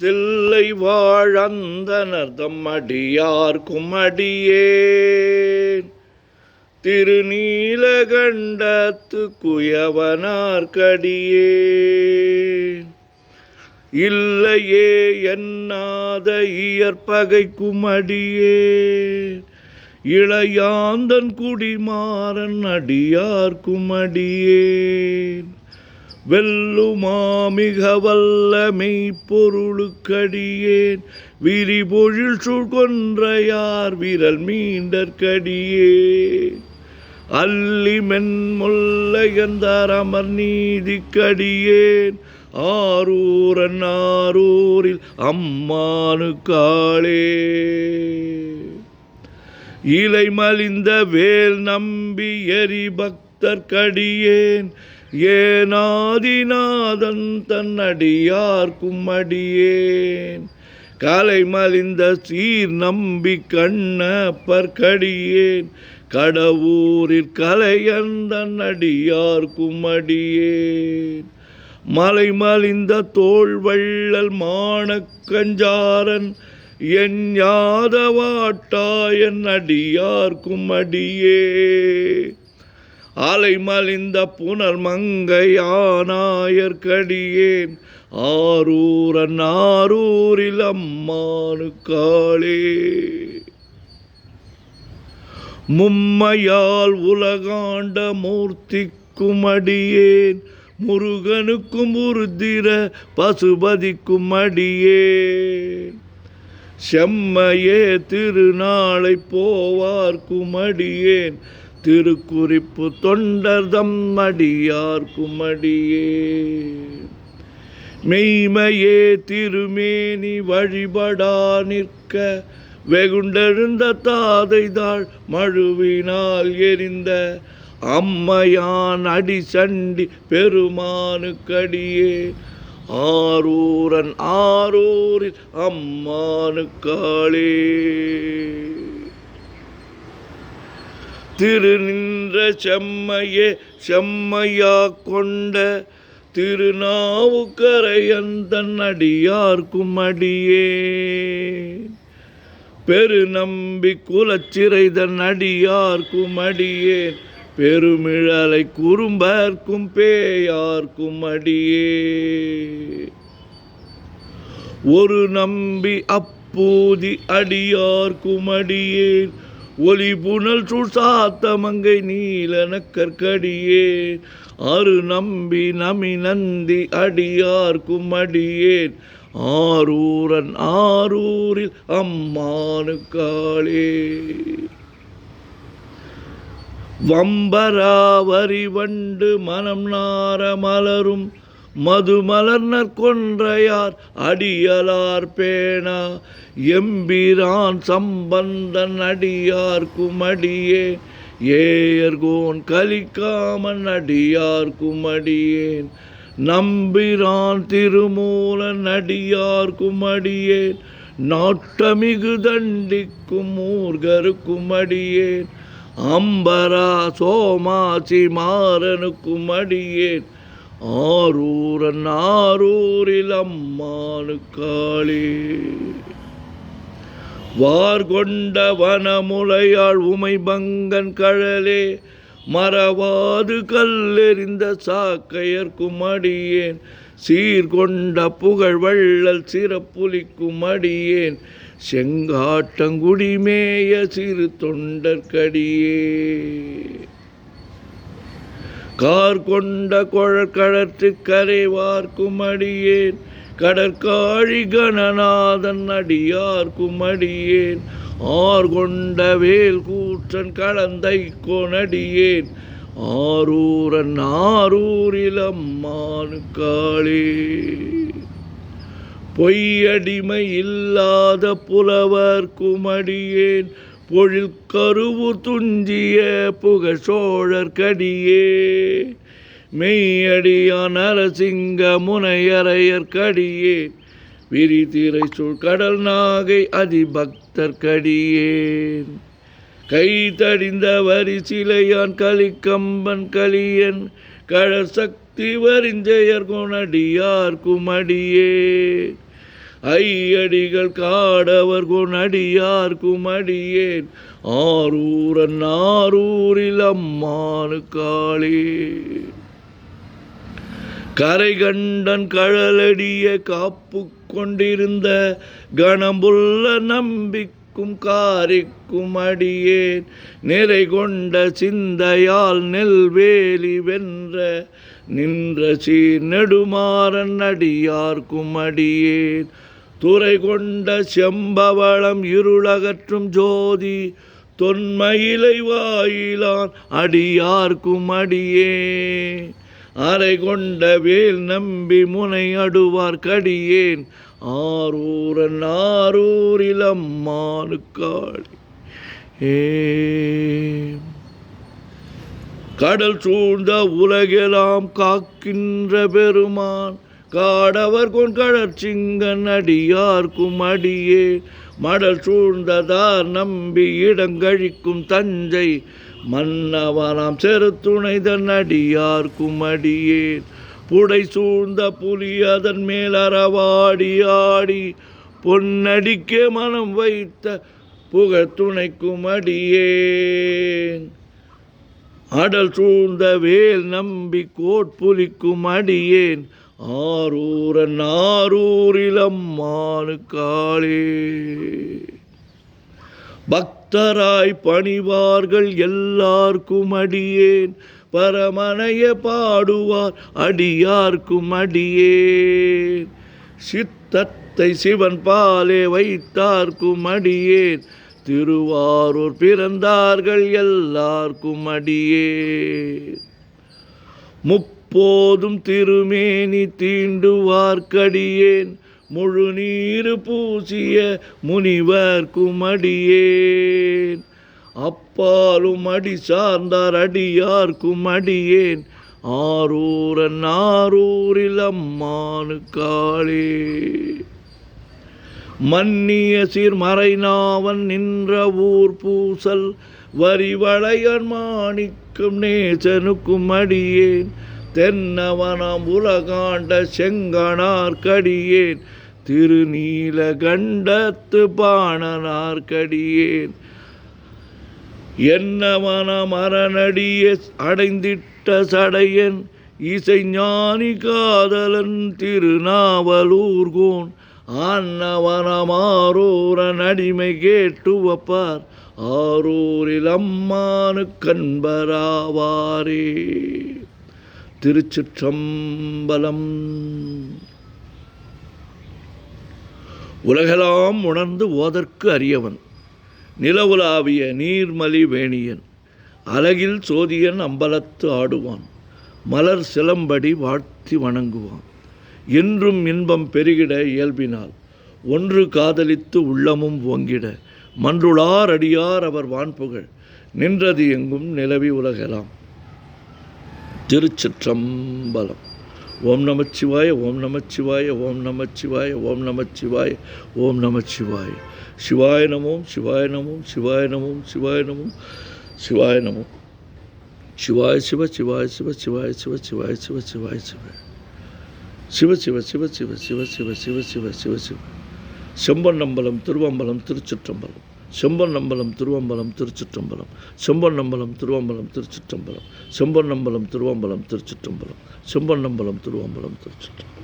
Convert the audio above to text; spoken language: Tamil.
தில்லை வாழந்தனர் தம்மடியார்க்கும் அடியேன் திருநீலகண்டத்து குயவனார்க்கடியேன் இல்லையே என்னாத இயற்பகைக்கும் அடியேன் இளையாந்தன் குடிமாறன் அடியார்க்கும் அடியேன் வெல்லுமாமிக வல்ல மெய்ப்பொருளுக்கடியேன் விரிபொழில் சுழ்கொன்றையார் விரல் மீண்டற்கடியேன் அல்லி மென்முல்லையந்தரமர் நீதிக்கடியேன் ஆரூரன் ஆரூரில் அம்மானுக்காளே இலை மலிந்த வேல் நம்பி எரி பக்தர்க்கடியேன் ஏனாதிநாதன் தன்னடியார்க்கும் அடியேன் கலை மலிந்த சீர் நம்பி கண்ணப்பர்க்கடியேன் கடவுரில் கலையந்தன் அடியார்க்கும் அடியேன் மலை மலிந்த தோள் வள்ளல் மானக்கஞ்சாரன் என் யாதவாட்டாயன் அடியார்க்கும் அடியேன் அலை மலிந்த புனர் மங்கையானாயர்க்கடியேன் ஆரூரன் ஆரூரில் அம்மானுக்காளே மும்மையால் உலகாண்ட மூர்த்திக்கும் அடியேன் முருகனுக்கும் உருத்திர பசுபதிக்கும் அடியேன் செம்மையே திருநாளை போவார்க்கும் அடியேன் திருக்குறிப்பு தொண்டர்தம் அடியார்க்கும் அடியேன் மெய்மையே திருமேனி வழிபடா நிற்க வெகுண்டெழுந்த தாதைதாள் மழுவினால் எரிந்த அம்மையான் அடிசண்டி பெருமானுக்கடியே ஆரூரன் ஆரூரில் அம்மானுக்காளே திருநின்ற செம்மையே செம்மையா கொண்ட திருநாவுக்கரையந்தன் அடியார்க்கும் அடியேன் பெருநம்பி குலச்சிறைதன் அடியார்க்கும் அடியேன் பெருமிழலை குறும்பர்க்கும் பேயார்க்கும் அடியேன் ஒரு நம்பி அப்பூதி அடியார்க்கும் அடியேன் ஒலி புனல் சுசாத்தமங்கை நீலனக்கற்கடியேன் அரு நம்பி நமி நந்தி அடியார்க்கும் அடியேன் ஆரூரன் ஆரூரில் அம்மானுக்காளே வம்பராவரி வண்டு மனம் நார மலரும் மதுமலர்னர் கொன்றையார் அடியலார் பேணா எம்பிரான் சம்பந்தன் அடியார்க்கும் அடியேன் ஏயர்கோன் கலிக்காமன் அடியார்க்கும் அடியேன் நம்பிரான் திருமூலன் அடியார்க்கும் அடியேன் நாட்டமிகு தண்டிக்கும் மூர்கருக்கும் அடியேன் அம்பரா சோமாசி மாறனுக்கும் அடியேன் ஆரூரன் ஆரூரில் அம்மானுக்காளே வார்கொண்ட வனமுலையாள் உமைபங்கன் கழலே மறவாது கல்லெறிந்த சாக்கையர்க்கும் அடியேன் சீர்கொண்ட புகழ் வள்ளல் சிறப்புலிக்கும் அடியேன் செங்காட்டங்குடிமேய சிறு தொண்டர்க்கடியே கார் கொண்ட கொழற்கழற்று கரைவார்க்கும் அடியேன் கடற்காழி கணநாதன் அடியார்க்கும் அடியேன் ஆர் கொண்ட வேல் கூற்றன் கலந்தை கொனடியேன் ஆரூரன் ஆரூரில் அம்மானுக்காளே பொய்யடிமை இல்லாத புலவர்க்கும் அடியேன் பொழில் கருவூர் துஞ்சிய புகழ் சோழர்க்கடியே மெய்யடியான் நரசிங்க முனையரையர்க்கடியே விரிதிரை சூழ் கடல் நாகை அதிபக்தர்க்கடியேன் கை தடிந்த வரி சிலையான் கலிக்கம்பன் கலியன் கழசக்தி வரிஞ்செயர் கொனடியார்க்கும் அடியே ஐயடிகள் காடவர் கொனடியார்க்கும் அடியேன் ஆரூரன் ஆரூரில் அம்மானு காளே. கரை கண்டன் கழலடிய காப்பு கொண்டிருந்த கணம்புள்ள நம்பிக்கும் காரிக்கும் அடியேன் நிறை கொண்ட சிந்தையால் நெல்வேலி வென்ற நின்ற சீர் நெடுமாறன் அடியார்க்கும் அடியேன் துறை கொண்ட செம்பவளம் இருளகற்றும் ஜோதி தொன்மயிலை வாயிலான் அடியார்க்கும் அடியேன் அரை கொண்ட வேல் நம்பி முனை அடுவார் கடியேன் ஆரூரன் ஆரூரில் அம்மானு காளே. கடல் சூழ்ந்த உலகெல்லாம் காக்கின்ற பெருமான் காடவர் கொன் கடற்சிங்கன் அடியார்க்கும் அடியே மடல் சூழ்ந்ததார் நம்பி இடங்கழிக்கும் தஞ்சை மன்னவனாம் செருத்துணைதன் அடியார்க்கும் அடியேன் புடை சூழ்ந்த புலி அதன் மேல் அறவாடி ஆடி பொன்னடிக்க மனம் வைத்த புகத்துணைக்கும் அடியேன் அடல் சூழ்ந்த வேல் நம்பி கோட்புலிக்கும் அடியேன் ஆரூரன் ஆரூரில் அம்மானு காளே. பக்தராய் பணிவார்கள் எல்லார்க்கும் அடியேன் பரமனைய பாடுவார் அடியார்க்கும் அடியேன் சித்தத்தை சிவன் பாலே வைத்தார்க்கும் அடியேன் திருவாரூர் பிறந்தார்கள் எல்லார்க்கும் அடியேன் முப்போதும் திருமேனி தீண்டுவார்க்கடியேன் முழு நீரு பூசிய முனிவர்க்கும் அடியேன் அப்பாலும் அடி சார்ந்தார் அடியார்க்கும் அடியேன் ஆரூரன் ஆரூரில் அம்மானு காளே. மன்னிய சீர்மறைநாவன் நின்ற ஊர் பூசல் வரிவளையன் மாணிக்கும் நேசனுக்கும் அடியேன் தென்னவனாம் உலகாண்ட செங்கனார்க்கடியேன் திருநீலகண்டத்து பாணனார்க்கடியேன் என்னவனாம் அரணடிய அடைந்திட்ட சடையன் இசை ஞானி காதலன் திருநாவலூர்கோன் ஆன்னவனாம் ஆரூரன் அடிமை கேட்டுவப்பார் ஆரூரில் அம்மானு கண்பராவாரே. திருச்சிற்றம்பலம். உலகெல்லாம் உணர்ந்து ஓதற்கு அரியவன் நிலவுலாவிய நீர்மலி வேணியன் அலகில் சோதியன் அம்பலத்து ஆடுவான் மலர் சிலம்படி வாழ்த்தி வணங்குவான் என்றும் இன்பம் பெருகிட இயல்பினால் ஒன்று காதலித்து உள்ளமும் ஓங்கிட மன்றுளார் அடியார் அவர் வான்புகழ் நின்றது எங்கும் நிலவி உலகெல்லாம். திருச்சிற்றம்பலம். ஓம் நமச்சிவாய ஓம் நமச்சிவாய ஓம் நமச்சிவாய ஓம் நமச்சிவாய ஓம் நமச்சிவாய. சிவாய நமோம் சிவாய நமோம் சிவாய நமோம் சிவாய நமோம் சிவாய நமோம் சிவாய சிவ சிவாய சிவ சிவாய சிவ சிவாய சிவ சிவாய சிவ சிவ சிவ சிவ சிவ சிவ சிவ சிவ சிவ சிவ சிவ. செம்பொன்னம்பலம் திருவம்பலம் திருச்சிற்றம்பலம். செம்பொன்னம்பலம் திருவம்பலம் திருச்சிற்றம்பலம். செம்பொன்னம்பலம் திருவம்பலம் திருச்சிற்றம்பலம். செம்பொன்னம்பலம் திருவம்பலம் திருச்சிற்றம்பலம். செம்பொன்னம்பலம் திருவம்பலம் திருச்சிற்றம்பலம்.